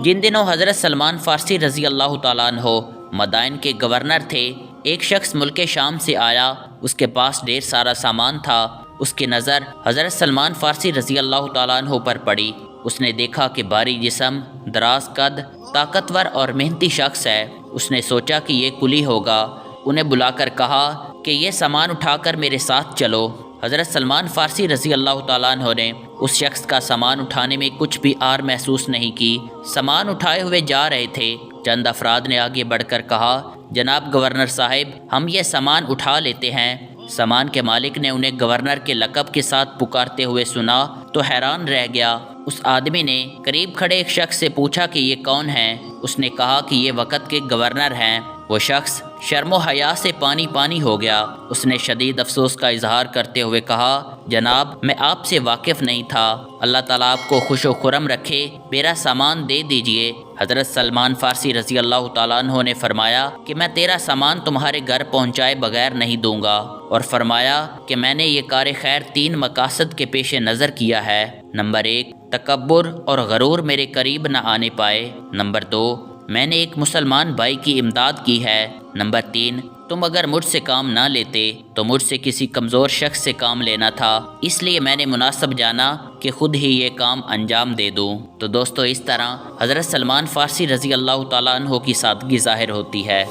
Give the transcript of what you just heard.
جن دنوں حضرت سلمان فارسی رضی اللہ تعالیٰ عنہ مدائن کے گورنر تھے، ایک شخص ملک شام سے آیا، اس کے پاس ڈھیر سارا سامان تھا۔ اس کی نظر حضرت سلمان فارسی رضی اللہ تعالیٰ عنہ پر پڑی۔ اس نے دیکھا کہ بھاری جسم، دراز قد، طاقتور اور محنتی شخص ہے۔ اس نے سوچا کہ یہ کلی ہوگا۔ انہیں بلا کر کہا کہ یہ سامان اٹھا کر میرے ساتھ چلو۔ حضرت سلمان فارسی رضی اللہ تعالیٰ عنہ نے اس شخص کا سامان اٹھانے میں کچھ بھی آر محسوس نہیں کی۔ سامان اٹھائے ہوئے جا رہے تھے، چند افراد نے آگے بڑھ کر کہا، جناب گورنر صاحب، ہم یہ سامان اٹھا لیتے ہیں۔ سامان کے مالک نے انہیں گورنر کے لقب کے ساتھ پکارتے ہوئے سنا تو حیران رہ گیا۔ اس آدمی نے قریب کھڑے ایک شخص سے پوچھا کہ یہ کون ہیں؟ اس نے کہا کہ یہ وقت کے گورنر ہیں۔ وہ شخص شرم و حیا سے پانی پانی ہو گیا۔ اس نے شدید افسوس کا اظہار کرتے ہوئے کہا، جناب میں آپ سے واقف نہیں تھا، اللہ تعالیٰ آپ کو خوش و خرم رکھے، میرا سامان دے دیجئے۔ حضرت سلمان فارسی رضی اللہ تعالیٰ عنہ نے فرمایا کہ میں تیرا سامان تمہارے گھر پہنچائے بغیر نہیں دوں گا، اور فرمایا کہ میں نے یہ کار خیر 3 مقاصد کے پیش نظر کیا ہے۔ نمبر 1، تکبر اور غرور میرے قریب نہ آنے پائے۔ نمبر 2، میں نے ایک مسلمان بھائی کی امداد کی ہے۔ نمبر 3، تم اگر مجھ سے کام نہ لیتے تو مجھ سے کسی کمزور شخص سے کام لینا تھا، اس لیے میں نے مناسب جانا کہ خود ہی یہ کام انجام دے دوں۔ تو دوستو، اس طرح حضرت سلمان فارسی رضی اللہ تعالیٰ عنہ کی سادگی ظاہر ہوتی ہے۔